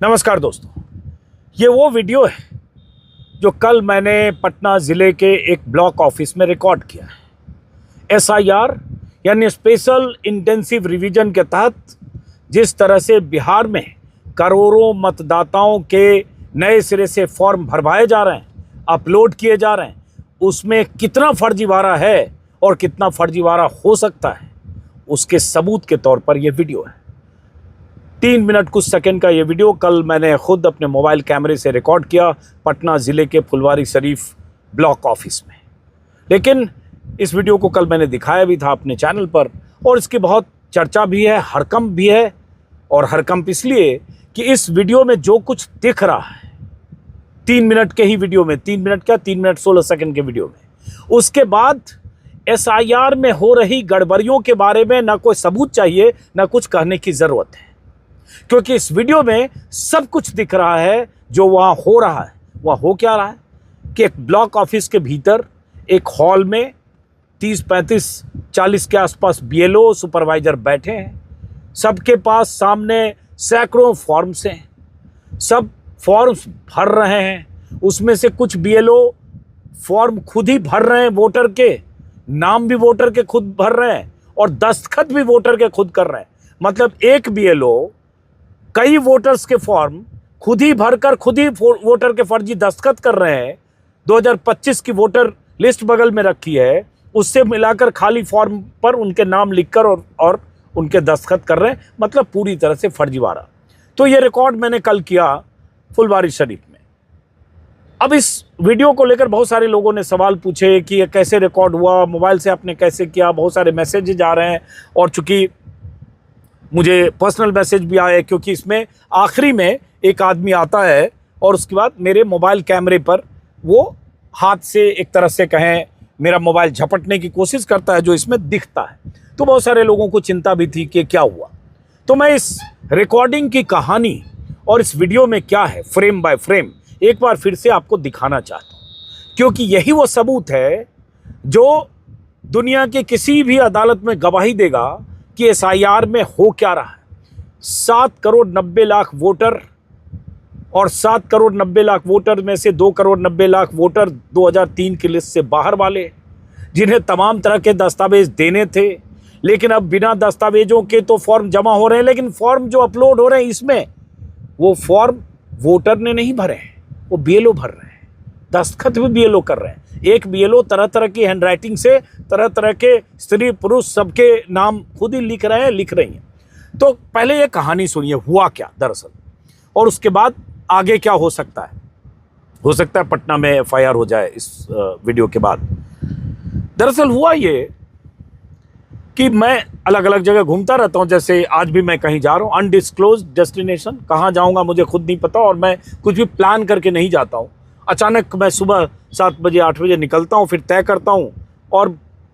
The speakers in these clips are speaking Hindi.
नमस्कार दोस्तों, ये वो वीडियो है जो कल मैंने पटना ज़िले के एक ब्लॉक ऑफिस में रिकॉर्ड किया है। SIR यानी स्पेशल इंटेंसिव रिवीजन के तहत जिस तरह से बिहार में करोड़ों मतदाताओं के नए सिरे से फॉर्म भरवाए जा रहे हैं, अपलोड किए जा रहे हैं, उसमें कितना फर्जीवाड़ा है और कितना फर्जीवाड़ा हो सकता है, उसके सबूत के तौर पर यह वीडियो है। 3 मिनट कुछ सेकंड का ये वीडियो कल मैंने खुद अपने मोबाइल कैमरे से रिकॉर्ड किया पटना ज़िले के फुलवारी शरीफ ब्लॉक ऑफिस में। लेकिन इस वीडियो को कल मैंने दिखाया भी था अपने चैनल पर और इसकी बहुत चर्चा भी है, हड़कंप भी है। और हड़कंप इसलिए कि इस वीडियो में जो कुछ दिख रहा है 3 मिनट के ही वीडियो में, 3 मिनट क्या 3 मिनट 16 सेकंड के वीडियो में, उसके बाद SIR में हो रही गड़बड़ियों के बारे में ना कोई सबूत चाहिए ना कुछ कहने की ज़रूरत है, क्योंकि इस वीडियो में सब कुछ दिख रहा है जो वहाँ हो रहा है। वहाँ हो क्या रहा है कि एक ब्लॉक ऑफिस के भीतर एक हॉल में 30, 35, 40 के आसपास BLO सुपरवाइजर बैठे हैं। सबके पास सामने सैकड़ों फॉर्म्स हैं, सब फॉर्म्स भर रहे हैं। उसमें से कुछ BLO फॉर्म खुद ही भर रहे हैं, वोटर के नाम भी वोटर के खुद भर रहे हैं और दस्तखत भी वोटर के खुद कर रहे हैं। मतलब एक BLO कई वोटर्स के फॉर्म खुद ही भरकर खुद ही वोटर के फर्जी दस्तखत कर रहे हैं। 2025 की वोटर लिस्ट बगल में रखी है, उससे मिलाकर खाली फॉर्म पर उनके नाम लिखकर और उनके दस्तखत कर रहे हैं। मतलब पूरी तरह से फर्जीवाड़ा। तो ये रिकॉर्ड मैंने कल किया फुलवारी शरीफ में। अब इस वीडियो को लेकर बहुत सारे लोगों ने सवाल पूछे कि ये कैसे रिकॉर्ड हुआ, मोबाइल से आपने कैसे किया। बहुत सारे मैसेजेज आ रहे हैं और चूँकि मुझे पर्सनल मैसेज भी आए, क्योंकि इसमें आखिरी में एक आदमी आता है और उसके बाद मेरे मोबाइल कैमरे पर वो हाथ से एक तरह से कहें मेरा मोबाइल झपटने की कोशिश करता है, जो इसमें दिखता है। तो बहुत सारे लोगों को चिंता भी थी कि क्या हुआ। तो मैं इस रिकॉर्डिंग की कहानी और इस वीडियो में क्या है फ्रेम बाय फ्रेम एक बार फिर से आपको दिखाना चाहता हूँ, क्योंकि यही वो सबूत है जो दुनिया के किसी भी अदालत में गवाही देगा कि SIR में हो क्या रहा है। 7 करोड़ 90 लाख वोटर और 7 करोड़ 90 लाख वोटर में से 2 करोड़ 90 लाख वोटर 2003 की लिस्ट से बाहर वाले, जिन्हें तमाम तरह के दस्तावेज देने थे, लेकिन अब बिना दस्तावेजों के तो फॉर्म जमा हो रहे हैं। लेकिन फॉर्म जो अपलोड हो रहे हैं इसमें वो फॉर्म वोटर ने नहीं भरे हैं, वो BLO भर रहे हैं, दस्तखत भी BLO कर रहे हैं। एक BLO तरह तरह की हैंडराइटिंग से तरह तरह के स्त्री पुरुष सबके नाम खुद ही लिख रही हैं। तो पहले ये कहानी सुनिए हुआ क्या दरअसल, और उसके बाद आगे क्या हो सकता है। हो सकता है पटना में FIR हो जाए इस वीडियो के बाद। दरअसल हुआ ये कि मैं अलग अलग जगह घूमता रहता हूँ। जैसे आज भी मैं कहीं जा रहा हूँ, अनडिस्क्लोज डेस्टिनेशन, कहाँ जाऊँगा मुझे खुद नहीं पता और मैं कुछ भी प्लान करके नहीं जाता हूँ। अचानक मैं सुबह 7 बजे 8 बजे निकलता हूँ, फिर तय करता हूँ और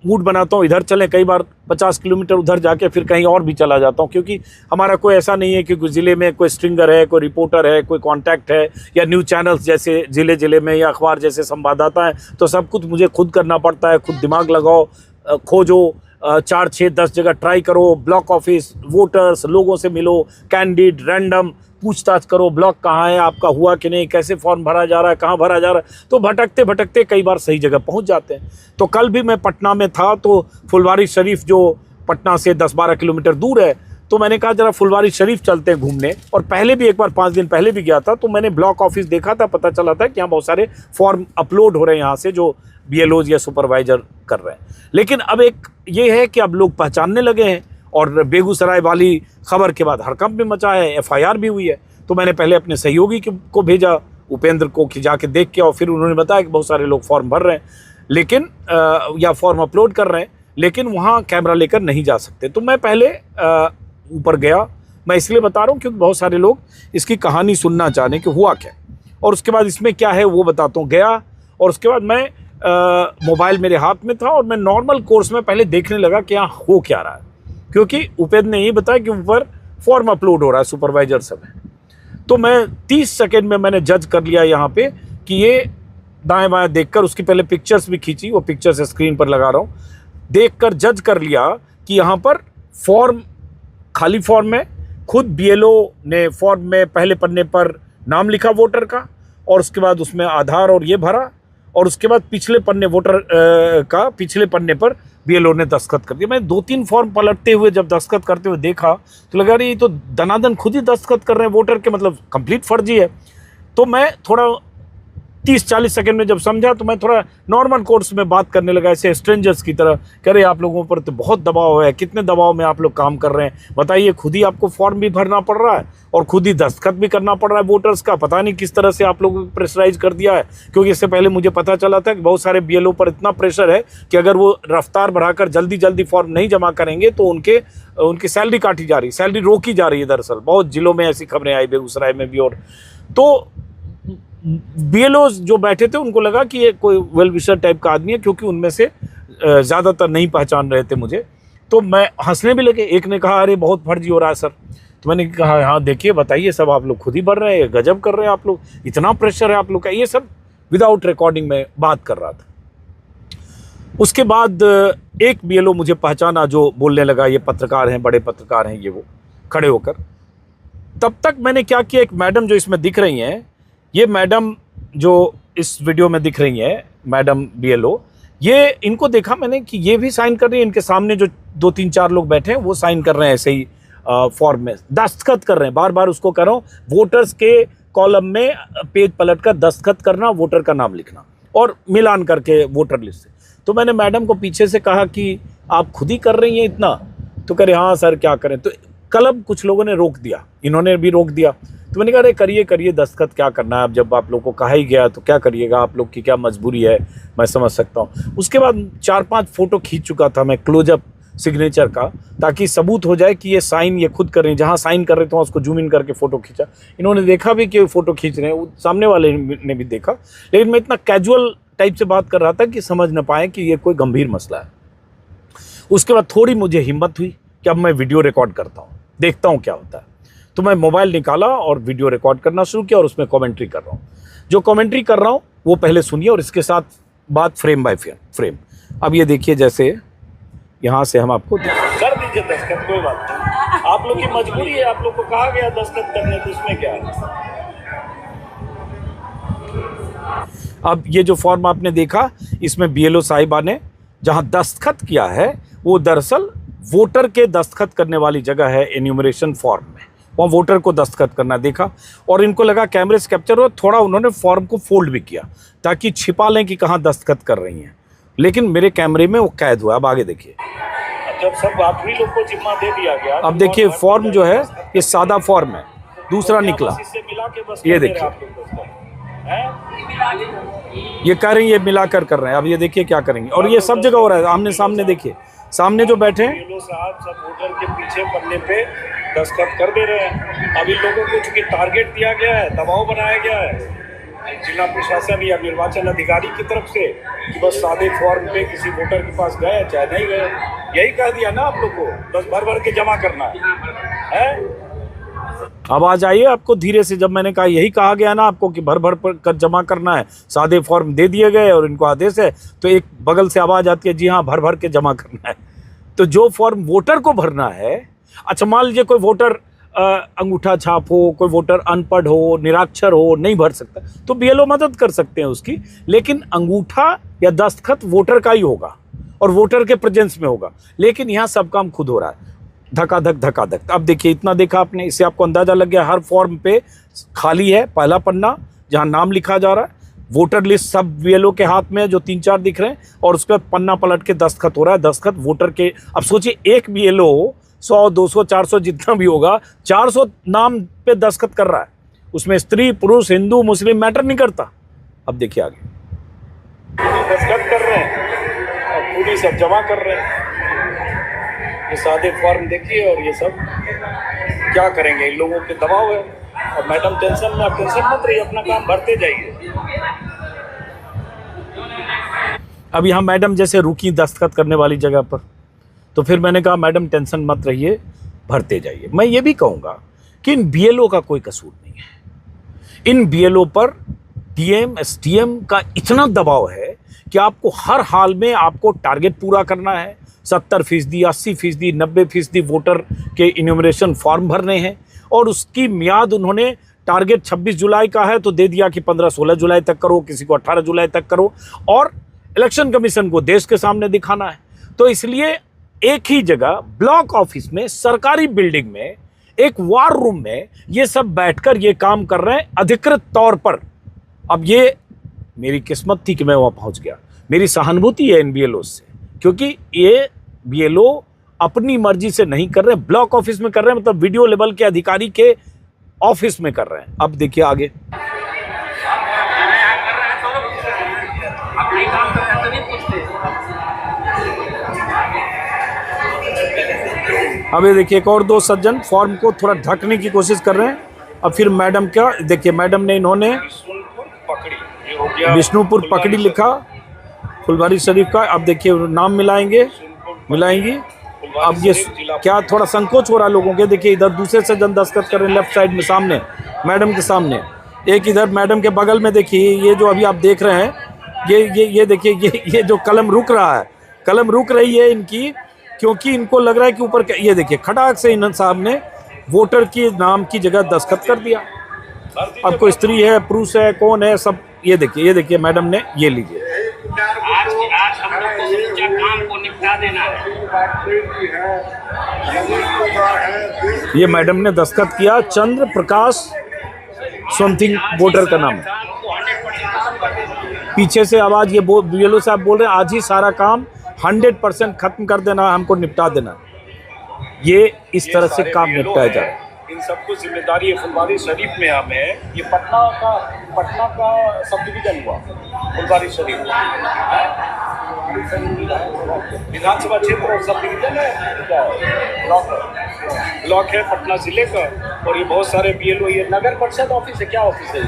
मूड बनाता हूँ इधर चलें। कई बार 50 किलोमीटर उधर जाके फिर कहीं और भी चला जाता हूँ, क्योंकि हमारा कोई ऐसा नहीं है कि ज़िले में कोई स्ट्रिंगर है, कोई रिपोर्टर है, कोई कांटेक्ट है, या न्यूज़ चैनल्स जैसे ज़िले में या अखबार जैसे संवाददाता हैं। तो सब कुछ मुझे खुद करना पड़ता है। खुद दिमाग लगाओ, खोजो, 4, 6, 10 जगह ट्राई करो, ब्लॉक ऑफिस, वोटर्स, लोगों से मिलो, कैंडिडेट, रैंडम पूछताछ करो, ब्लॉक कहाँ है, आपका हुआ कि नहीं, कैसे फॉर्म भरा जा रहा है, कहाँ भरा जा रहा है। तो भटकते भटकते कई बार सही जगह पहुँच जाते हैं। तो कल भी मैं पटना में था, तो फुलवारी शरीफ जो पटना से 10-12 किलोमीटर दूर है, तो मैंने कहा जरा फुलवारी शरीफ चलते हैं घूमने। और पहले भी एक बार 5 दिन पहले भी गया था, तो मैंने ब्लॉक ऑफिस देखा था, पता चला था कि यहाँ बहुत सारे फॉर्म अपलोड हो रहे हैं यहाँ से जो BLOs या सुपरवाइजर कर रहे हैं। लेकिन अब एक ये है कि अब लोग पहचानने लगे हैं और बेगूसराय वाली खबर के बाद हड़कंप भी मचा है, FIR भी हुई है। तो मैंने पहले अपने सहयोगी को भेजा, उपेंद्र को, कि जाके देख के, और फिर उन्होंने बताया कि बहुत सारे लोग फॉर्म भर रहे हैं लेकिन या फॉर्म अपलोड कर रहे हैं, लेकिन वहाँ कैमरा लेकर नहीं जा सकते। तो मैं पहले ऊपर गया। मैं इसलिए बता रहा हूँ क्योंकि बहुत सारे लोग इसकी कहानी सुनना चाह रहे हैं कि हुआ क्या और उसके बाद इसमें क्या है वो बताता हूँ। गया और उसके बाद मैं मोबाइल मेरे हाथ में था और मैं नॉर्मल कोर्स में पहले देखने लगा कि यहाँ हो क्या रहा है, क्योंकि उपेंद्र ने यही बताया कि ऊपर फॉर्म अपलोड हो रहा है, सुपरवाइजर सब है। तो मैं 30 सेकंड में मैंने जज कर लिया यहाँ पे कि ये दाएं बाएं देखकर, उसकी पहले पिक्चर्स भी खींची, वो पिक्चर्स स्क्रीन पर लगा रहा हूँ, देखकर जज कर लिया कि यहाँ पर फॉर्म खाली फॉर्म है, खुद बीएलओ ने फॉर्म में पहले पन्ने पर नाम लिखा वोटर का, और उसके बाद उसमें आधार और ये भरा, और उसके बाद पिछले पन्ने वोटर का पिछले पन्ने पर बीएलओ ने दस्तखत कर दिया। मैं 2-3 फॉर्म पलटते हुए जब दस्तखत करते हुए देखा तो लगा रही ये तो दनादन खुद ही दस्तखत कर रहे हैं वोटर के, मतलब कंप्लीट फर्जी है। तो मैं थोड़ा 30-40 सेकंड में जब समझा तो मैं थोड़ा नॉर्मल कोर्स में बात करने लगा, ऐसे स्ट्रेंजर्स की तरह। कह रहे आप लोगों पर तो बहुत दबाव है, कितने दबाव में आप लोग काम कर रहे हैं बताइए, खुद ही आपको फॉर्म भी भरना पड़ रहा है और खुद ही दस्तखत भी करना पड़ रहा है वोटर्स का, पता नहीं किस तरह से आप लोगों को प्रेशराइज कर दिया है। क्योंकि इससे पहले मुझे पता चला था कि बहुत सारे बीएलओ पर इतना प्रेशर है कि अगर वो रफ्तार बढ़ाकर जल्दी जल्दी फॉर्म नहीं जमा करेंगे तो उनकी सैलरी काटी जा रही, सैलरी रोकी जा रही है। दरअसल बहुत जिलों में ऐसी खबरें आई, बेगूसराय में भी। और तो बीएलओ जो बैठे थे उनको लगा कि ये कोई वेल विशर टाइप का आदमी है, क्योंकि उनमें से ज़्यादातर नहीं पहचान रहे थे मुझे। तो मैं हंसने भी लगे। एक ने कहा अरे बहुत फर्जी हो रहा है सर। तो मैंने कहा हाँ देखिए बताइए, सब आप लोग खुद ही भर रहे हैं, गजब कर रहे हैं आप लोग, इतना प्रेशर है आप लोग का। ये सब विदाउट रिकॉर्डिंग में बात कर रहा था। उसके बाद एक बीएलओ मुझे पहचाना जो बोलने लगा, ये पत्रकार हैं, बड़े पत्रकार हैं ये वो, खड़े होकर। तब तक मैंने क्या किया, एक मैडम जो इसमें दिख रही हैं, ये मैडम जो इस वीडियो में दिख रही हैं, मैडम बीएलओ, ये इनको देखा मैंने कि ये भी साइन कर रही है। इनके सामने जो 2-3-4 लोग बैठे हैं वो साइन कर रहे हैं ऐसे ही फॉर्म में, दस्तखत कर रहे हैं। बार बार उसको कर रहा हूँ, वोटर्स के कॉलम में पेज पलट कर दस्तखत करना, वोटर का नाम लिखना और मिलान करके वोटर लिस्ट से। तो मैंने मैडम को पीछे से कहा कि आप खुद ही कर रही हैं इतना? तो कह रहे हाँ सर क्या करें। तो क्लब कुछ लोगों ने रोक दिया, इन्होंने भी रोक दिया। तो मैंने कहा अरे करिए दस्तखत, क्या करना है, अब जब आप लोग को कहा ही गया तो क्या करिएगा, आप लोग की क्या मजबूरी है, मैं समझ सकता हूँ। उसके बाद 4-5 फोटो खींच चुका था मैं क्लोजअप सिग्नेचर का, ताकि सबूत हो जाए कि ये साइन ये खुद कर रहे हैं। जहाँ साइन कर रहे थे वहाँ उसको जूम इन करके फ़ोटो खींचा। इन्होंने देखा भी कि फ़ोटो खींच रहे हैं, सामने वाले ने भी देखा, लेकिन मैं इतना कैजुअल टाइप से बात कर रहा था कि समझ न पाए कि ये कोई गंभीर मसला है। उसके बाद थोड़ी मुझे हिम्मत हुई कि अब मैं वीडियो रिकॉर्ड करता हूँ, देखता हूँ क्या होता है। तो मैं मोबाइल निकाला और वीडियो रिकॉर्ड करना शुरू किया और उसमें कमेंट्री कर रहा हूँ। जो कमेंट्री कर रहा हूँ वो पहले सुनिए और इसके साथ बात फ्रेम बाय फ्रेम। अब ये देखिए, जैसे यहाँ से हम आपको कर दीजिए दस्तखत, कोई बात नहीं, आप लोग की मजबूरी है, आप लोग को कहा गया दस्तखत करने, तो इसमें क्या है। अब ये जो फॉर्म आपने देखा, इसमें बीएलओ साहिबा ने जहाँ दस्तखत किया है वो दरअसल वोटर के दस्तखत करने वाली जगह है, एन्यूमरेशन फॉर्म में, वहाँ वोटर को दस्तखत करना देखा। और इनको लगा कैमरे से कैप्चर हो, थोड़ा उन्होंने फॉर्म को फोल्ड भी किया ताकि छिपा लें कि कहाँ दस्तखत कर रही हैं, लेकिन मेरे कैमरे में वो कैद हुआ। अब आगे देखिए, जब सब आखिरी लोग को जिम्मा दे दिया गया, अब देखिए फॉर्म जो है ये सादा फॉर्म है, दूसरा निकला, ये देखिए, ये कह रही है मिलाकर कर रहे हैं। अब ये देखिए क्या करेंगे, और ये सब जगह हो रहा है, आमने सामने देखिए, सामने जो बैठे हैं साहब सब वोटर के पीछे पन्ने पे दस्तखत कर दे रहे हैं। अब इन लोगों को चूंकि टारगेट दिया गया है, दबाव बनाया गया है जिला प्रशासन या निर्वाचन अधिकारी की तरफ से कि बस सादे फॉर्म पे किसी वोटर के पास गए चाहे नहीं गए, यही कह दिया ना आप लोग को, बस भर भर के जमा करना है। अब आ जाइए, आपको धीरे से, जब मैंने कहा यही कहा गया ना आपको कि भर भर कर जमा करना है, सादे फॉर्म दे दिए गए और इनको आदेश है, तो एक बगल से आवाज़ आती है जी हाँ भर भर के जमा करना है। तो जो फॉर्म वोटर को भरना है, अच्छा मान लीजिए कोई वोटर अंगूठा छाप हो, कोई वोटर अनपढ़ हो, निरक्षर हो, नहीं भर सकता, तो बीएलओ मदद कर सकते हैं उसकी, लेकिन अंगूठा या दस्तखत वोटर का ही होगा और वोटर के प्रेजेंस में होगा। लेकिन यहाँ सब काम खुद हो रहा है, धकाधक। अब देखिए, इतना देखा आपने, इससे आपको अंदाजा लग गया हर फॉर्म पे खाली है पहला पन्ना जहाँ नाम लिखा जा रहा है, वोटर लिस्ट सब बीएलओ के हाथ में है जो 3-4 दिख रहे हैं, और उसके बाद पन्ना पलट के दस्तखत हो रहा है, दस्तखत वोटर के। अब सोचिए एक बीएलओ 100, 200, 400 जितना भी होगा, 400 नाम पे दस्तखत कर रहा है, उसमें स्त्री पुरुष हिंदू मुस्लिम मैटर नहीं करता। अब देखिए आगे, दस्तखत कर रहे हैं और पूरी सब जमा कर रहे हैं, ये सादे फॉर्म देखिए, और ये सब क्या करेंगे, इन लोगों के दबाव है। और मैडम टेंशन में, आप टेंशन मत रहिए, अपना काम भरते जाइए। अब यहाँ मैडम जैसे रुकी दस्तखत करने वाली जगह पर, तो फिर मैंने कहा मैडम टेंशन मत रहिए, भरते जाइए। मैं ये भी कहूँगा कि इन बीएलओ का कोई कसूर नहीं है। इन बीएलओ पर डीएम एसडीएम का इतना दबाव है कि आपको हर हाल में आपको टारगेट पूरा करना है। 70%, 80%, 90% वोटर के इन्यूमरेशन फॉर्म भरने हैं और उसकी मियाद उन्होंने टारगेट 26 जुलाई का है तो दे दिया कि 15-16 जुलाई तक करो, किसी को 18 जुलाई तक करो, और इलेक्शन कमीशन को देश के सामने दिखाना है। तो इसलिए एक ही जगह ब्लॉक ऑफिस में, सरकारी बिल्डिंग में, एक वार रूम में ये सब बैठकर ये काम कर रहे हैं अधिकृत तौर पर। अब ये मेरी किस्मत थी कि मैं वहाँ पहुँच गया। मेरी सहानुभूति है इन BLO से, क्योंकि ये BLO अपनी मर्जी से नहीं कर रहे, ब्लॉक ऑफिस में कर रहे हैं, मतलब वीडियो लेवल के अधिकारी के ऑफिस में कर रहे हैं। अब देखिए आगे। अब ये देखिए एक और दो सज्जन फॉर्म को थोड़ा ढकने की कोशिश कर रहे हैं। अब फिर मैडम क्या, देखिए मैडम ने, इन्होंने विष्णुपुर पकड़ी लिखा, फुलवारी शरीफ का। अब देखिए नाम मिलाएंगी। अब ये क्या थोड़ा संकोच हो रहा है लोगों के। देखिए इधर दूसरे सज्जन दस्तखत कर रहे हैं लेफ्ट साइड में, सामने मैडम के सामने। एक इधर मैडम के बगल में देखिए, ये जो अभी आप देख रहे हैं, ये देखिए, ये जो कलम रुक रहा है, कलम रुक रही है इनकी, क्योंकि इनको लग रहा है कि ऊपर, ये देखिए खटाक से इन साहब ने वोटर के नाम की जगह दस्तखत कर दिया। अब कोई स्त्री है, पुरुष है, कौन है, सब ये देखिए मैडम ने, ये लीजिए। आज हम लोग को समूचा काम को निपटा देना है। ये मैडम ने दस्तखत किया, चंद्र प्रकाश समथिंग वोटर का नाम है। पीछे से आवाज ये BLO साहब बोल रहे हैं, आज ही सारा काम 100% खत्म कर देना, हमको निपटा देना। ये इस तरह से काम निपटाया जा रहा है। इन सबको जिम्मेदारी है। फुलवारी शरीफ में हमें, ये पटना का सब डिवीजन हुआ फुलवारी शरीफ, विधानसभा क्षेत्र और सब डिवीजन है, ब्लॉक है पटना जिले का। और ये बहुत सारे BLO, ये नगर परिषद ऑफिस है, क्या ऑफिस है ये?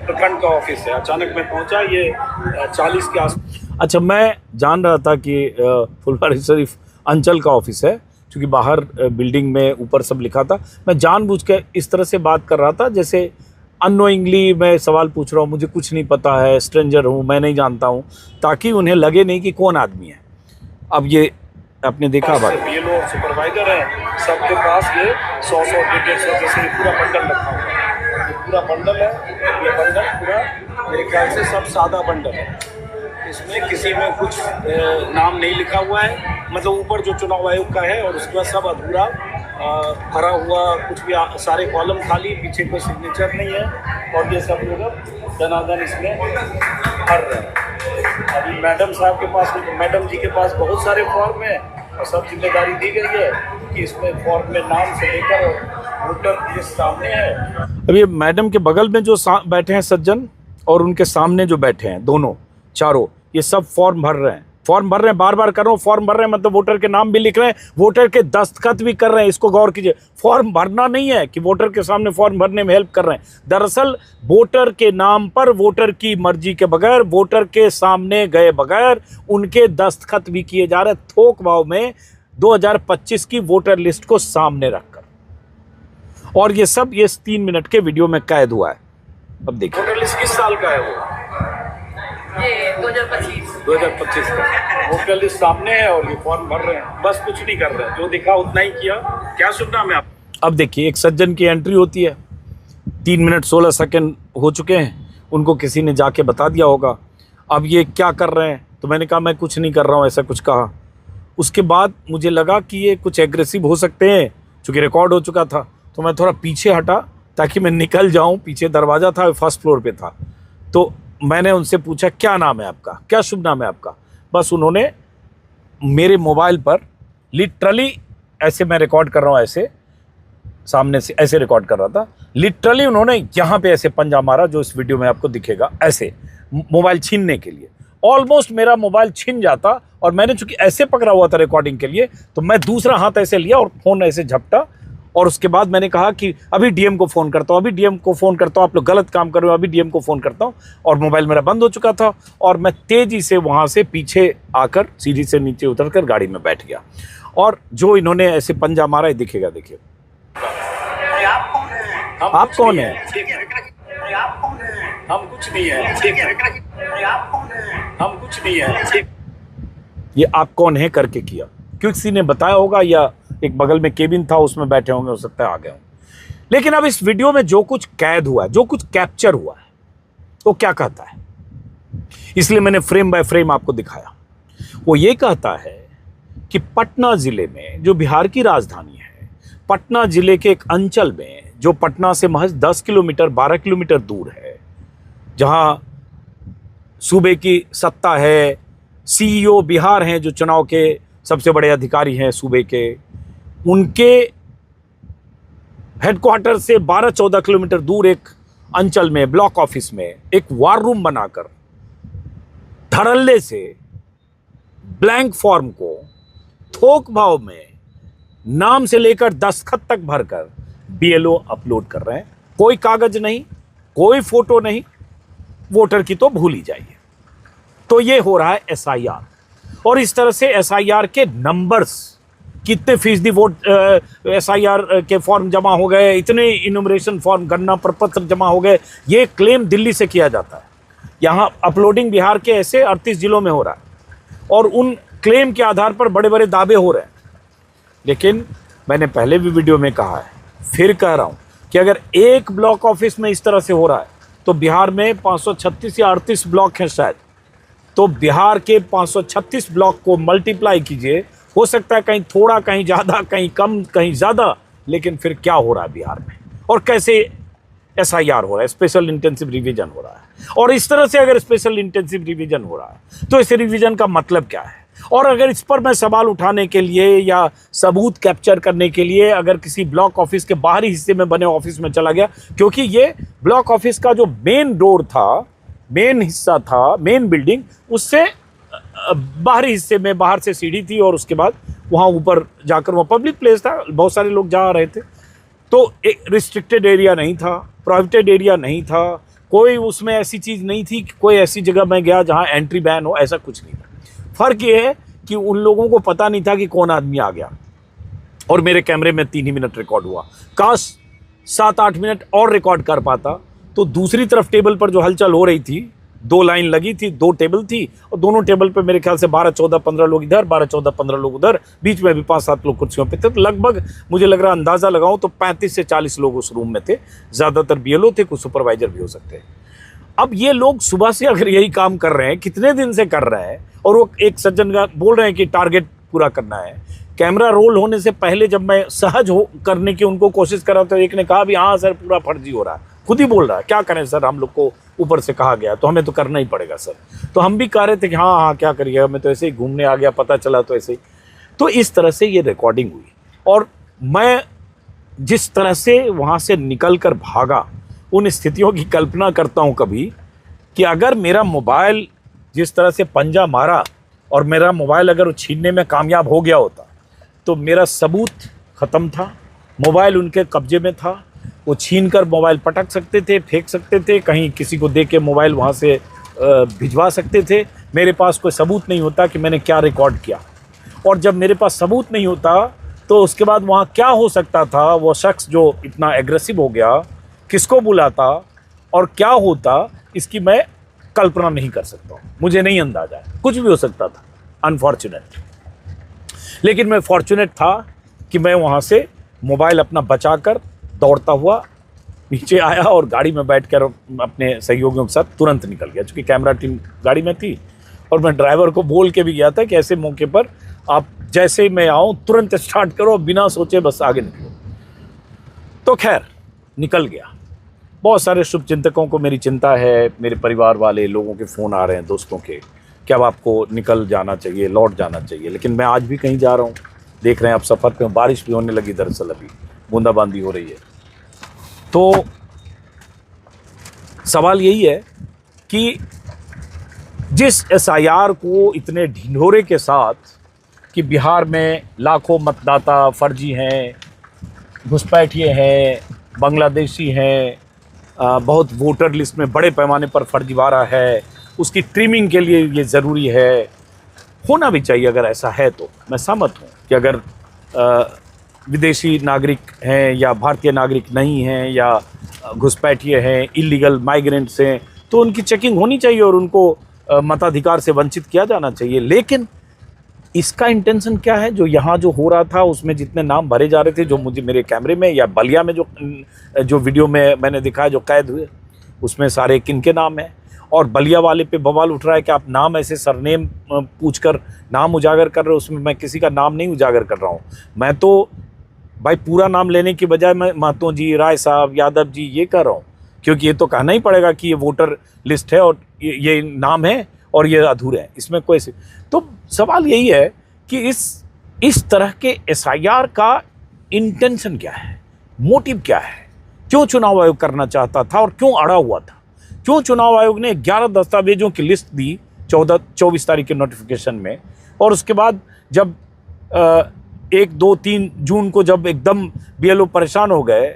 प्रखंड का ऑफिस है। अचानक मैं पहुंचा, ये 40 के आस। अच्छा, मैं जान रहा था कि फुलवारी शरीफ अंचल का ऑफिस है, क्योंकि बाहर बिल्डिंग में ऊपर सब लिखा था। मैं जानबूझ के इस तरह से बात कर रहा था जैसे अननोइंगली मैं सवाल पूछ रहा हूँ, मुझे कुछ नहीं पता है, स्ट्रेंजर हूँ, मैं नहीं जानता हूँ, ताकि उन्हें लगे नहीं कि कौन आदमी है। अब ये आपने देखा बात, BLO सुपरवाइजर है, सबके पास ये 100 जैसे पूरा बंडल रखा हुआ है। ये पूरा बंडल है, ये बंडल पूरा मेरे ख्याल से सब सादा बंडल है। इसमें किसी में कुछ नाम नहीं लिखा हुआ है, मतलब ऊपर जो चुनाव आयोग का है, और उसके बाद सब अधूरा भरा हुआ, कुछ भी सारे कॉलम खाली, पीछे कोई सिग्नेचर नहीं है। और ये सब लोग धनाधन इसमें भर रहे हैं। अभी मैडम साहब के पास, मैडम जी के पास बहुत सारे फॉर्म हैं और सब जिम्मेदारी दी गई है कि इसमें फॉर्म में नाम से लेकर वोटर लिस्ट सामने है। अब ये मैडम के बगल में जो बैठे हैं सज्जन और उनके सामने जो बैठे हैं दोनों चारों, ये सब फॉर्म भर रहे हैं, बार बार कर रहा हूँ, फॉर्म भर रहे हैं, मतलब वोटर के नाम भी लिख रहे हैं, वोटर के दस्तखत भी कर रहे हैं। इसको गौर कीजिए, फॉर्म भरना नहीं है कि वोटर के सामने फॉर्म भरने में हेल्प कर रहे हैं। दरअसल वोटर के नाम पर, वोटर की मर्जी के बगैर, वोटर के सामने गए बगैर उनके दस्तखत भी किए जा रहे हैं, थोक भाव में 2025 की वोटर लिस्ट को सामने रखकर। और ये सब ये 3 मिनट के वीडियो में कैद हुआ है। अब देखिए वोटर लिस्ट किस साल का है वो? ये 2025 का वोटर लिस्ट सामने है और ये फॉर्म भर रहे हैं, बस कुछ नहीं कर रहे हैं, जो दिखा उतना ही किया। क्या शुभ नाम है आप? अब देखिए एक सज्जन की एंट्री होती है, 3 मिनट 16 सेकंड हो चुके हैं, उनको किसी ने जाके बता दिया होगा। अब ये क्या कर रहे हैं, तो मैंने कहा मैं कुछ नहीं कर रहा हूँ, ऐसा कुछ कहा। उसके बाद मुझे लगा कि ये कुछ एग्रेसिव हो सकते हैं, चूँकि रिकॉर्ड हो चुका था, तो मैं थोड़ा पीछे हटा ताकि मैं निकल जाऊँ। पीछे दरवाज़ा था, फर्स्ट फ्लोर पे था। तो मैंने उनसे पूछा क्या नाम है आपका, क्या शुभ नाम है आपका। बस उन्होंने मेरे मोबाइल पर लिटरली, ऐसे मैं रिकॉर्ड कर रहा हूँ, ऐसे सामने से ऐसे रिकॉर्ड कर रहा था, लिटरली उन्होंने यहाँ पे ऐसे पंजा मारा, जो इस वीडियो में आपको दिखेगा, ऐसे मोबाइल छीनने के लिए। ऑलमोस्ट मेरा मोबाइल छीन जाता, और मैंने चूंकि ऐसे पकड़ा हुआ था रिकॉर्डिंग के लिए, तो मैं दूसरा हाथ ऐसे लिया और फ़ोन ऐसे झपटा। और उसके बाद मैंने कहा कि अभी डीएम को फ़ोन करता हूँ, अभी डीएम को फ़ोन करता हूँ, आप लोग गलत काम कर रहे हो, अभी डीएम को फ़ोन करता हूँ। और मोबाइल मेरा बंद हो चुका था, और मैं तेज़ी से वहाँ से पीछे आकर सीढ़ी से नीचे उतरकर गाड़ी में बैठ गया। और जो इन्होंने ऐसे पंजा मारा है, दिखेगा, देखिए। आप कौन हैं? हम कुछ नहीं है। आप कौन हैं? हम कुछ नहीं है। ये आप कौन है करके किया, किसी ने बताया होगा या एक बगल में केबिन था उसमें बैठे होंगे, हो सकता है आ गए हों। लेकिन अब इस वीडियो में जो कुछ कैद हुआ है, जो कुछ कैप्चर हुआ है, वो क्या कहता है, इसलिए मैंने फ्रेम बाय फ्रेम आपको दिखाया। वो ये कहता है कि पटना जिले में, जो बिहार की राजधानी है, पटना जिले के एक अंचल में, जो पटना से महज 10 किलोमीटर 12 किलोमीटर दूर है, जहां सूबे की सत्ता है, सीईओ बिहार हैं जो चुनाव के सबसे बड़े अधिकारी हैं सूबे के, उनके हेडक्वार्टर से 12-14 किलोमीटर दूर एक अंचल में, ब्लॉक ऑफिस में एक वार रूम बनाकर धड़ल्ले से ब्लैंक फॉर्म को थोक भाव में नाम से लेकर दस्तखत तक भरकर बीएलओ अपलोड कर रहे हैं। कोई कागज नहीं, कोई फोटो नहीं, वोटर की तो भूल ही जाइए। तो ये हो रहा है एसआईआर, और इस तरह से एसआईआर के नंबर्स, कितने फीसदी वोट एसआईआर के फॉर्म जमा हो गए, इतने इनुमरेशन फॉर्म, गणना प्रपत्र जमा हो गए, ये क्लेम दिल्ली से किया जाता है। यहाँ अपलोडिंग बिहार के ऐसे 38 जिलों में हो रहा है और उन क्लेम के आधार पर बड़े बड़े दावे हो रहे हैं। लेकिन मैंने पहले भी वीडियो में कहा है, फिर कह रहा हूँ कि अगर एक ब्लॉक ऑफिस में इस तरह से हो रहा है तो बिहार में 536 या 38 ब्लॉक हैं शायद, तो बिहार के 536 ब्लॉक को मल्टीप्लाई कीजिए, हो सकता है कहीं थोड़ा, कहीं ज़्यादा, कहीं कम, कहीं ज़्यादा, लेकिन फिर क्या हो रहा है बिहार में और कैसे एसआईआर हो रहा है, स्पेशल इंटेंसिव रिवीजन हो रहा है। और इस तरह से अगर स्पेशल इंटेंसिव रिवीजन हो रहा है तो इस रिवीजन का मतलब क्या है, और अगर इस पर मैं सवाल उठाने के लिए या सबूत कैप्चर करने के लिए अगर किसी ब्लॉक ऑफिस के बाहरी हिस्से में बने ऑफिस में चला गया, क्योंकि ये ब्लॉक ऑफिस का जो मेन डोर था, मेन हिस्सा था, मेन बिल्डिंग, उससे बाहरी हिस्से में बाहर से सीढ़ी थी और उसके बाद वहाँ ऊपर जाकर, वहाँ पब्लिक प्लेस था, बहुत सारे लोग जा रहे थे, तो एक रिस्ट्रिक्टेड एरिया नहीं था, प्रोहिबिटेड एरिया नहीं था, कोई उसमें ऐसी चीज़ नहीं थी कि कोई ऐसी जगह में गया जहाँ एंट्री बैन हो, ऐसा कुछ नहीं था। फ़र्क ये है कि उन लोगों को पता नहीं था कि कौन आदमी आ गया, और मेरे कैमरे में 3 ही मिनट रिकॉर्ड हुआ। काश 7-8 मिनट और रिकॉर्ड कर पाता तो दूसरी तरफ टेबल पर जो हलचल हो रही थी, 2 लाइन लगी थी, 2 टेबल थी, और दोनों टेबल पे मेरे ख्याल से 12-14-15 लोग इधर, 12-14-15 लोग उधर, बीच में भी 5-7 लोग कुर्सियों पे थे। तो लगभग मुझे लग रहा, अंदाज़ा लगाऊं तो 35 से 40 लोग उस रूम में थे। ज़्यादातर बीएलओ थे, कुछ सुपरवाइजर भी हो सकते हैं। अब ये लोग सुबह से अगर यही काम कर रहे हैं, कितने दिन से कर रहे हैं, और वो एक सज्जन का बोल रहे हैं कि टारगेट पूरा करना है। कैमरा रोल होने से पहले जब मैं सहज हो करने की उनको कोशिश कर रहा था, एक ने कहा भी हाँ सर पूरा फर्जी हो रहा है, खुद ही बोल रहा है, क्या करें सर, हम लोग को ऊपर से कहा गया तो हमें तो करना ही पड़ेगा सर। तो हम भी कह रहे थे कि हाँ हाँ क्या करिएगा, मैं तो ऐसे ही घूमने आ गया, पता चला तो ऐसे ही। तो इस तरह से ये रिकॉर्डिंग हुई, और मैं जिस तरह से वहाँ से निकल कर भागा, उन स्थितियों की कल्पना करता हूँ कभी कि अगर मेरा मोबाइल जिस तरह से पंजा मारा और मेरा मोबाइल अगर छीनने में कामयाब हो गया होता तो मेरा सबूत ख़त्म था, मोबाइल उनके कब्जे में था, वो छीन कर मोबाइल पटक सकते थे, फेंक सकते थे, कहीं किसी को दे के मोबाइल वहाँ से भिजवा सकते थे। मेरे पास कोई सबूत नहीं होता कि मैंने क्या रिकॉर्ड किया, और जब मेरे पास सबूत नहीं होता तो उसके बाद वहाँ क्या हो सकता था, वो शख्स जो इतना एग्रेसिव हो गया, किसको बुलाता और क्या होता, इसकी मैं कल्पना नहीं कर सकता हूँ, मुझे नहीं अंदाजा है। कुछ भी हो सकता था, अनफॉर्चुनेट। लेकिन मैं फॉर्चुनेट था कि मैं वहाँ से मोबाइल अपना बचाकर दौड़ता हुआ नीचे आया और गाड़ी में बैठकर अपने सहयोगियों के साथ तुरंत निकल गया, क्योंकि कैमरा टीम गाड़ी में थी। और मैं ड्राइवर को बोल के भी गया था कि ऐसे मौके पर आप जैसे मैं आऊँ तुरंत स्टार्ट करो, बिना सोचे बस आगे निकलो। तो खैर निकल गया। बहुत सारे शुभचिंतकों को मेरी चिंता है, मेरे परिवार वाले लोगों के फ़ोन आ रहे हैं, दोस्तों के, कि अब आपको निकल जाना चाहिए, लौट जाना चाहिए। लेकिन मैं आज भी कहीं जा रहा हूँ, देख रहे हैं आप सफ़र पे, बारिश भी होने लगी, दरअसल अभी बूंदाबांदी हो रही है। तो सवाल यही है कि जिस एसआईआर को इतने ढिंढोरे के साथ कि बिहार में लाखों मतदाता फर्जी हैं, घुसपैठिए हैं, बांग्लादेशी हैं, बहुत वोटर लिस्ट में बड़े पैमाने पर फर्जीवाड़ा है, उसकी ट्रिमिंग के लिए ये ज़रूरी है, होना भी चाहिए। अगर ऐसा है तो मैं सहमत हूँ कि अगर विदेशी नागरिक हैं या भारतीय नागरिक नहीं हैं या घुसपैठिए हैं, इलीगल माइग्रेंट्स हैं, तो उनकी चेकिंग होनी चाहिए और उनको मताधिकार से वंचित किया जाना चाहिए। लेकिन इसका इंटेंशन क्या है? जो यहाँ जो हो रहा था उसमें जितने नाम भरे जा रहे थे, जो मुझे मेरे कैमरे में या बलिया में जो वीडियो में मैंने दिखाया जो कैद हुए, उसमें सारे किनके नाम हैं। और बलिया वाले पे बवाल उठ रहा है कि आप नाम ऐसे सरनेम पूछकर नाम उजागर कर रहे हो। उसमें मैं किसी का नाम नहीं उजागर कर रहा हूँ। मैं तो भाई पूरा नाम लेने की बजाय मैं महतो जी, राय साहब, यादव जी ये कर रहा हूँ, क्योंकि ये तो कहना ही पड़ेगा कि ये वोटर लिस्ट है और ये नाम है और ये अधूरे हैं, इसमें कोई तो सवाल यही है कि इस तरह के एसआईआर का इंटेंशन क्या है, मोटिव क्या है, क्यों चुनाव आयोग करना चाहता था और क्यों अड़ा हुआ था, क्यों चुनाव आयोग ने 11 दस्तावेजों की लिस्ट दी 24 तारीख के नोटिफिकेशन में, और उसके बाद जब 1, 2, 3 जून को जब एकदम बीएलओ परेशान हो गए,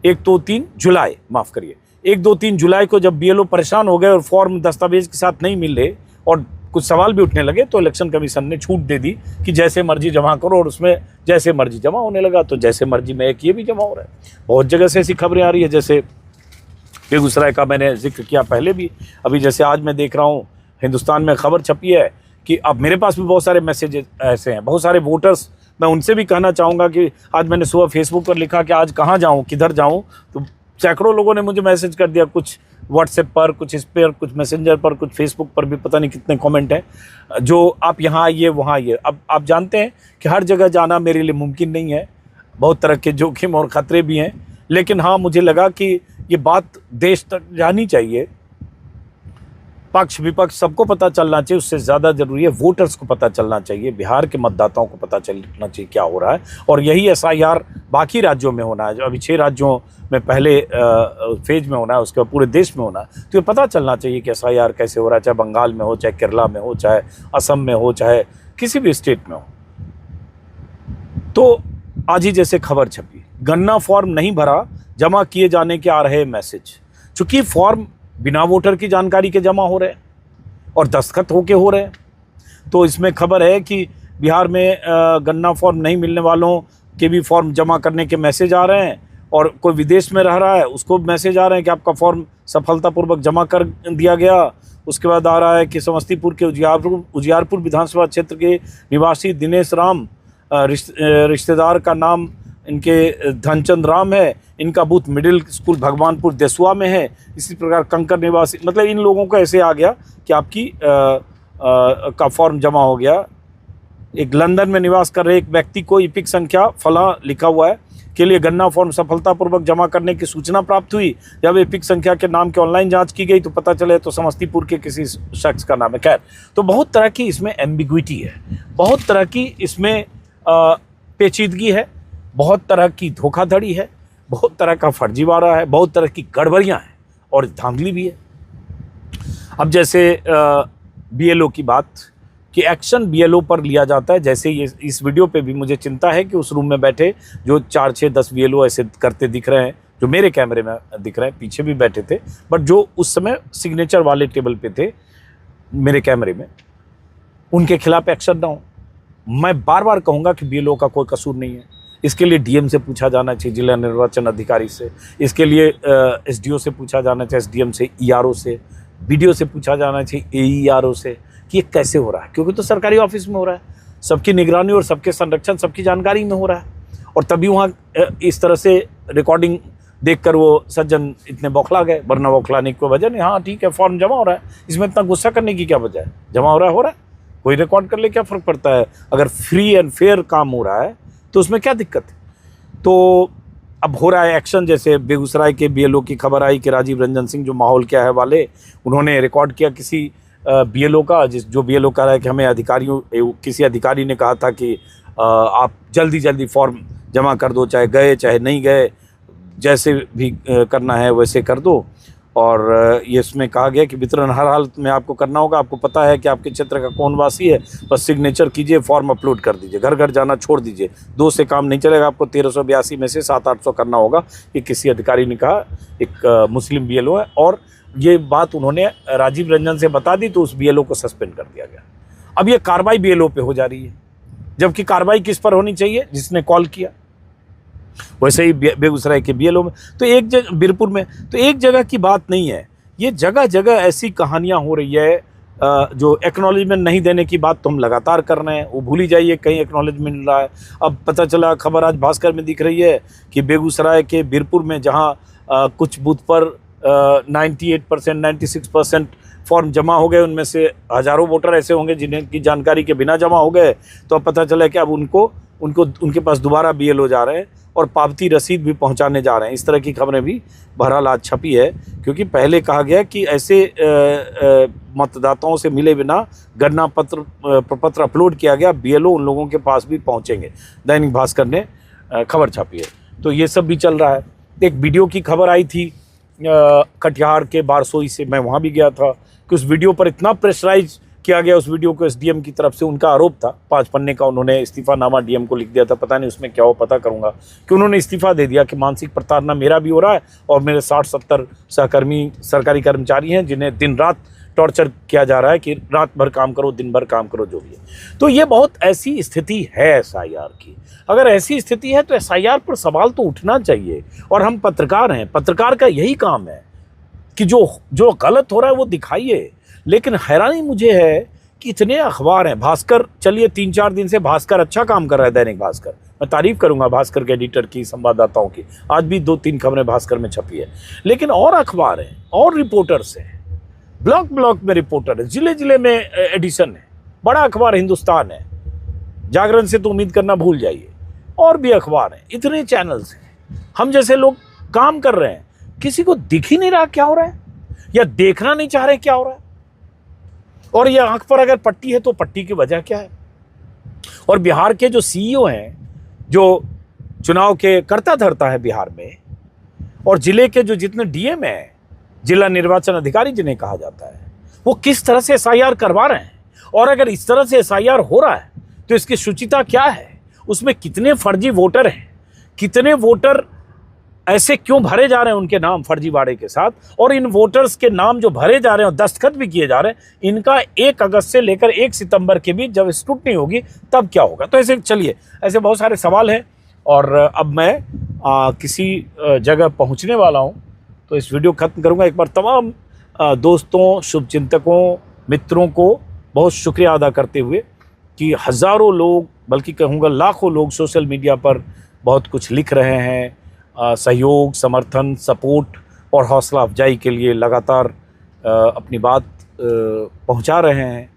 1, 2, 3 जुलाई, माफ़ करिए, 1, 2, 3 जुलाई को जब बीएलओ परेशान हो गए और फॉर्म दस्तावेज के साथ नहीं मिले और कुछ सवाल भी उठने लगे, तो इलेक्शन कमीशन ने छूट दे दी कि जैसे मर्जी जमा करो, और उसमें जैसे मर्जी जमा होने लगा। तो जैसे मर्जी में एक ये भी जमा हो रहा है। बहुत जगह से ऐसी खबरें आ रही है, जैसे बेगूसराय का मैंने जिक्र किया पहले भी। अभी जैसे आज मैं देख रहा हूँ हिंदुस्तान में खबर छपी है कि अब मेरे पास भी बहुत सारे मैसेज ऐसे हैं, बहुत सारे वोटर्स, मैं उनसे भी कहना चाहूँगा कि आज मैंने सुबह फेसबुक पर लिखा कि आज कहाँ जाऊँ, किधर जाऊँ, तो सैकड़ों लोगों ने मुझे मैसेज कर दिया, कुछ व्हाट्सएप पर, कुछ इस पर, कुछ मैसेंजर पर, कुछ फेसबुक पर भी, पता नहीं कितने कमेंट हैं, जो आप यहाँ आइए वहाँ आइए। अब आप जानते हैं कि हर जगह जाना मेरे लिए मुमकिन नहीं है, बहुत तरह के जोखिम और ख़तरे भी हैं, लेकिन हाँ मुझे लगा कि ये बात देश तक जानी चाहिए, पक्ष विपक्ष सबको पता चलना चाहिए। उससे ज़्यादा ज़रूरी है वोटर्स को पता चलना चाहिए, बिहार के मतदाताओं को पता चलना चाहिए क्या हो रहा है। और यही एसआईआर बाकी राज्यों में होना है, जो अभी 6 राज्यों में पहले फेज में होना है, उसके बाद पूरे देश में होना है। तो ये पता चलना चाहिए कि एसआईआर कैसे हो रहा है, चाहे बंगाल में हो, चाहे केरला में हो, चाहे असम में हो, चाहे किसी भी स्टेट में हो। तो आज ही जैसे खबर छपी, गन्ना फॉर्म नहीं भरा, जमा किए जाने के आ रहे मैसेज। चूँकि फॉर्म बिना वोटर की जानकारी के जमा हो रहे हैं और दस्तखत होके हो रहे हैं, तो इसमें खबर है कि बिहार में गन्ना फॉर्म नहीं मिलने वालों के भी फॉर्म जमा करने के मैसेज आ रहे हैं, और कोई विदेश में रह रहा है उसको मैसेज आ रहे हैं कि आपका फॉर्म सफलतापूर्वक जमा कर दिया गया। उसके बाद आ रहा है कि समस्तीपुर के उजियारपुर विधानसभा क्षेत्र के निवासी दिनेश राम, रिश्तेदार का नाम इनके धनचंद राम है, इनका बूथ मिडिल स्कूल भगवानपुर देसुआ में है। इसी प्रकार कंकर निवासी, मतलब इन लोगों का ऐसे आ गया कि आपकी का फॉर्म जमा हो गया। एक लंदन में निवास कर रहे एक व्यक्ति को इपिक संख्या फला लिखा हुआ है के लिए गन्ना फॉर्म सफलतापूर्वक जमा करने की सूचना प्राप्त हुई। जब एपिक संख्या के नाम की ऑनलाइन जांच की गई तो पता चले तो समस्तीपुर के किसी शख्स का नाम है। खैर, तो बहुत तरह की इसमें एम्बिग्विटी है, बहुत तरह की इसमें पेचीदगी है, बहुत तरह की धोखाधड़ी है, बहुत तरह का फर्जीवाड़ा है, बहुत तरह की गड़बड़ियाँ हैं और धांधली भी है। अब जैसे बीएलओ की बात कि एक्शन बीएलओ पर लिया जाता है, जैसे ये इस वीडियो पे भी मुझे चिंता है कि उस रूम में बैठे जो 4, 6, 10 बीएलओ ऐसे करते दिख रहे हैं, जो मेरे कैमरे में दिख रहे हैं, पीछे भी बैठे थे, बट जो उस समय सिग्नेचर वाले टेबल पे थे मेरे कैमरे में, उनके खिलाफ एक्शन ना हो। मैं बार बार कहूँगा कि बीएलओ का कोई कसूर नहीं है। इसके लिए डीएम से पूछा जाना चाहिए, जिला निर्वाचन अधिकारी से। इसके लिए एसडीओ से पूछा जाना चाहिए, एसडीएम से, ईआरओ से, बीडीओ से पूछा जाना चाहिए, एईआरओ से, कि ये कैसे हो रहा है, क्योंकि तो सरकारी ऑफिस में हो रहा है, सबकी निगरानी और सबके संरक्षण सबकी जानकारी में हो रहा है। और तभी वहाँ इस तरह से रिकॉर्डिंग देखकर वो सज्जन इतने बौखला गए, वरना बौखलाने की कोई वजह नहीं। हाँ ठीक है, फॉर्म जमा हो रहा है, इसमें इतना गुस्सा करने की क्या वजह है? जमा हो रहा है, कोई रिकॉर्ड कर ले, क्या फ़र्क पड़ता है? अगर फ्री एंड फेयर काम हो रहा है तो उसमें क्या दिक्कत है? तो अब हो रहा है एक्शन। जैसे बेगूसराय के बीएलओ की खबर आई कि राजीव रंजन सिंह, जो माहौल क्या है वाले, उन्होंने रिकॉर्ड किया किसी बीएलओ का, जो बीएलओ कह रहा है कि हमें किसी अधिकारी ने कहा था कि आप जल्दी फॉर्म जमा कर दो, चाहे गए चाहे नहीं गए, जैसे भी करना है वैसे कर दो। और ये इसमें कहा गया कि वितरण हर हालत में आपको करना होगा, आपको पता है कि आपके क्षेत्र का कौन वासी है, बस सिग्नेचर कीजिए, फॉर्म अपलोड कर दीजिए, घर घर जाना छोड़ दीजिए, 2 से काम नहीं चलेगा, आपको 1382 में से 700-800 करना होगा। ये किसी अधिकारी ने कहा, एक मुस्लिम बीएलओ है, और ये बात उन्होंने राजीव रंजन से बता दी तो उस बीएलओ को सस्पेंड कर दिया गया। अब ये कार्रवाई बीएलओ पे हो जा रही है, जबकि कार्रवाई किस पर होनी चाहिए? जिसने कॉल किया। वैसे ही बेगूसराय के बीएलओ में तो बीरपुर में तो एक जगह की बात नहीं है, ये जगह जगह ऐसी कहानियां हो रही है। जो एक्नॉलेजमेंट नहीं देने की बात तो हम लगातार कर रहे हैं, वो भूल ही जाइए कहीं एक्नॉलेजमेंट मिल रहा है। अब पता चला, खबर आज भास्कर में दिख रही है कि बेगूसराय के बीरपुर में जहां कुछ बूथ पर 98% 96% फॉर्म जमा हो गए, उनमें से हज़ारों वोटर ऐसे होंगे जिन्हें की जानकारी के बिना जमा हो गए, तो अब पता चला कि अब उनके पास दोबारा BLO जा रहे हैं और पावती रसीद भी पहुंचाने जा रहे हैं। इस तरह की खबरें भी बहरहाल आज छपी है, क्योंकि पहले कहा गया कि ऐसे मतदाताओं से मिले बिना गणना प्रपत्र अपलोड किया गया, BLO उन लोगों के पास भी पहुंचेंगे। दैनिक भास्कर ने खबर छापी है, तो ये सब भी चल रहा है। एक वीडियो की खबर आई थी कटिहार के बारसोई से, मैं वहाँ भी गया था, कि उस वीडियो पर इतना प्रेशराइज किया गया, उस वीडियो को SDM की तरफ से। उनका आरोप था 5 पन्ने का, उन्होंने इस्तीफानामा DM को लिख दिया था, पता नहीं उसमें क्या हो, पता करूंगा, कि उन्होंने इस्तीफा दे दिया कि मानसिक प्रताड़ना मेरा भी हो रहा है और मेरे 60-70 सहकर्मी सरकारी कर्मचारी हैं जिन्हें दिन रात टॉर्चर किया जा रहा है कि रात भर काम करो, दिन भर काम करो, जो भी है। तो ये बहुत ऐसी स्थिति है SIR की। अगर ऐसी स्थिति है तो SIR पर सवाल तो उठना चाहिए, और हम पत्रकार हैं, पत्रकार का यही काम है कि जो गलत हो रहा है वो दिखाइए। लेकिन हैरानी मुझे है कि इतने अखबार हैं, भास्कर, चलिए 3-4 दिन से भास्कर अच्छा काम कर रहा है, दैनिक भास्कर, मैं तारीफ करूंगा भास्कर के एडिटर की, संवाददाताओं की, आज भी 2-3 खबरें भास्कर में छपी है। लेकिन और अखबार हैं और रिपोर्टर्स हैं, ब्लॉक में रिपोर्टर है, जिले में एडिशन है, बड़ा अखबार हिंदुस्तान है, जागरण से तो उम्मीद करना भूल जाइए, और भी अखबार हैं, इतने चैनल्स हैं। हम जैसे लोग काम कर रहे हैं, किसी को दिख ही नहीं रहा क्या हो रहा है, या देखना नहीं चाह रहे क्या हो रहा है। और ये आंख पर अगर पट्टी है तो पट्टी की वजह क्या है। और बिहार के जो CEO हैं, जो चुनाव के कर्ता धर्ता है बिहार में, और जिले के जो जितने DM हैं, जिला निर्वाचन अधिकारी जिन्हें कहा जाता है, वो किस तरह से SIR करवा रहे हैं। और अगर इस तरह से SIR हो रहा है तो इसकी शुचिता क्या है, उसमें कितने फर्जी वोटर हैं, कितने वोटर ऐसे क्यों भरे जा रहे हैं उनके नाम फर्जीवाड़े के साथ, और इन वोटर्स के नाम जो भरे जा रहे हैं और दस्तखत भी किए जा रहे हैं, इनका 1 अगस्त से लेकर 1 सितंबर के बीच जब स्क्रूटनी होगी तब क्या होगा। तो ऐसे चलिए, ऐसे बहुत सारे सवाल हैं, और अब मैं किसी जगह पहुंचने वाला हूं, तो इस वीडियो खत्म करूंगा। एक बार तमाम दोस्तों, शुभचिंतकों, मित्रों को बहुत शुक्रिया अदा करते हुए कि हज़ारों लोग, बल्कि कहूँगा लाखों लोग सोशल मीडिया पर बहुत कुछ लिख रहे हैं, सहयोग, समर्थन, सपोर्ट और हौसला अफजाई के लिए लगातार अपनी बात पहुंचा रहे हैं।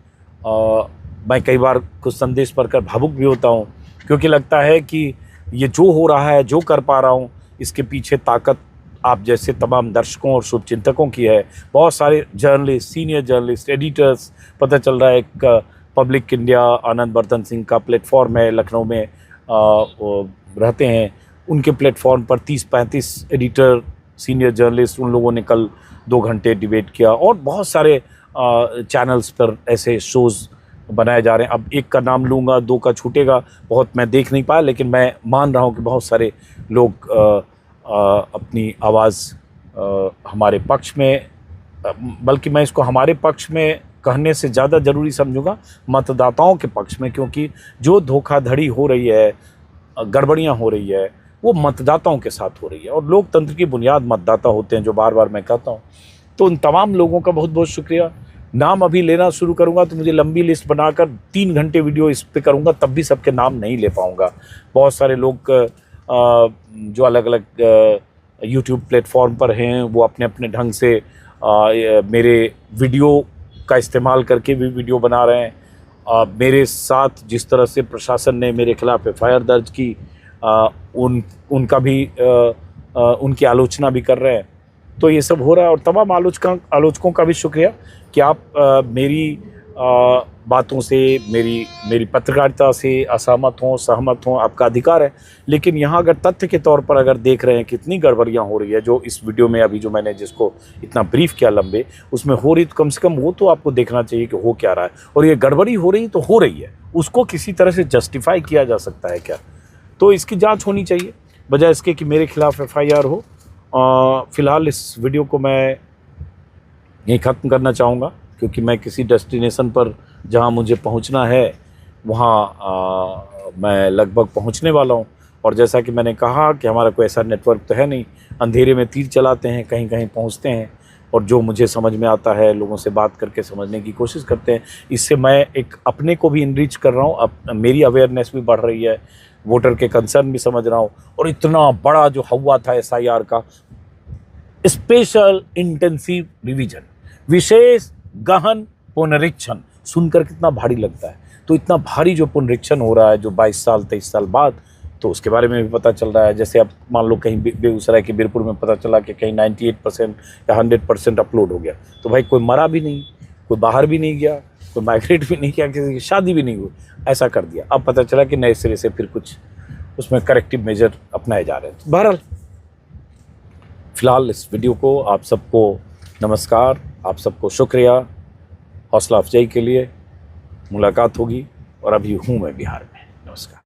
मैं कई बार कुछ संदेश पढ़कर भावुक भी होता हूं, क्योंकि लगता है कि ये जो हो रहा है, जो कर पा रहा हूं, इसके पीछे ताकत आप जैसे तमाम दर्शकों और शुभचिंतकों की है। बहुत सारे जर्नलिस्ट, सीनियर जर्नलिस्ट, एडिटर्स, पता चल रहा है एक पब्लिक इंडिया आनंद बर्धन सिंह का प्लेटफॉर्म है, लखनऊ में रहते हैं, उनके प्लेटफॉर्म पर 30-35 एडिटर, सीनियर जर्नलिस्ट, उन लोगों ने कल 2 घंटे डिबेट किया, और बहुत सारे चैनल्स पर ऐसे शोज़ बनाए जा रहे हैं। अब एक का नाम लूँगा, 2 का छूटेगा, बहुत मैं देख नहीं पाया, लेकिन मैं मान रहा हूँ कि बहुत सारे लोग अपनी आवाज़ हमारे पक्ष में, बल्कि मैं इसको हमारे पक्ष में कहने से ज़्यादा ज़रूरी समझूंगा मतदाताओं के पक्ष में, क्योंकि जो धोखाधड़ी हो रही है, गड़बड़ियाँ हो रही है, वो मतदाताओं के साथ हो रही है, और लोकतंत्र की बुनियाद मतदाता होते हैं, जो बार बार मैं कहता हूँ। तो उन तमाम लोगों का बहुत बहुत शुक्रिया। नाम अभी लेना शुरू करूँगा तो मुझे लंबी लिस्ट बनाकर 3 घंटे वीडियो इस पे करूँगा, तब भी सबके नाम नहीं ले पाऊँगा। बहुत सारे लोग जो अलग अलग यूट्यूब प्लेटफॉर्म पर हैं, वो अपने अपने ढंग से मेरे वीडियो का इस्तेमाल करके भी वीडियो बना रहे हैं। मेरे साथ जिस तरह से प्रशासन ने मेरे खिलाफ FIR दर्ज की, उनका भी उनकी आलोचना भी कर रहे हैं। तो ये सब हो रहा है, और तमाम आलोचकों का भी शुक्रिया कि आप मेरी बातों से, मेरी पत्रकारिता से असहमत हों, सहमत हों, आपका अधिकार है। लेकिन यहाँ अगर तथ्य के तौर पर अगर देख रहे हैं कितनी गड़बड़ियाँ हो रही है, जो इस वीडियो में अभी जो मैंने जिसको इतना ब्रीफ किया लंबे, उसमें हो रही, तो कम से कम वो तो आपको देखना चाहिए कि हो क्या रहा है। और ये गड़बड़ी हो रही तो हो रही है, उसको किसी तरह से जस्टिफाई किया जा सकता है क्या? तो इसकी जांच होनी चाहिए, बजाय इसके कि मेरे खिलाफ FIR हो। फ़िलहाल इस वीडियो को मैं यहीं ख़त्म करना चाहूँगा, क्योंकि मैं किसी डेस्टिनेशन पर जहाँ मुझे पहुँचना है वहाँ मैं लगभग पहुँचने वाला हूँ। और जैसा कि मैंने कहा कि हमारा कोई ऐसा नेटवर्क तो है नहीं, अंधेरे में तीर चलाते हैं, कहीं कहीं पहुँचते हैं। और जो मुझे समझ में आता है लोगों से बात करके समझने की कोशिश करते हैं। इससे मैं एक अपने को भी इनरिच कर रहा हूँ, अब मेरी अवेयरनेस भी बढ़ रही है, वोटर के कंसर्न भी समझ रहा हूँ। और इतना बड़ा जो हुआ था SIR का स्पेशल इंटेंसिव रिवीजन, विशेष गहन पुनरीक्षण, सुनकर कितना भारी लगता है। तो इतना भारी जो पुनरीक्षण हो रहा है जो 22 साल 23 साल बाद, तो उसके बारे में भी पता चल रहा है। जैसे अब मान लो कहीं बेगूसराय के बीरपुर में पता चला कि कहीं 98% या 100% अपलोड हो गया, तो भाई कोई मरा भी नहीं, कोई बाहर भी नहीं गया, कोई माइग्रेट भी नहीं किया, किसी की शादी भी नहीं हुई, ऐसा कर दिया। अब पता चला कि नए सिरे से फिर कुछ उसमें करेक्टिव मेजर अपनाए जा रहे हैं। तो बहरहाल फ़िलहाल इस वीडियो को आप सबको नमस्कार, आप सबको शुक्रिया हौसला अफजाई के लिए। मुलाकात होगी, और अभी हूँ मैं बिहार में। नमस्कार।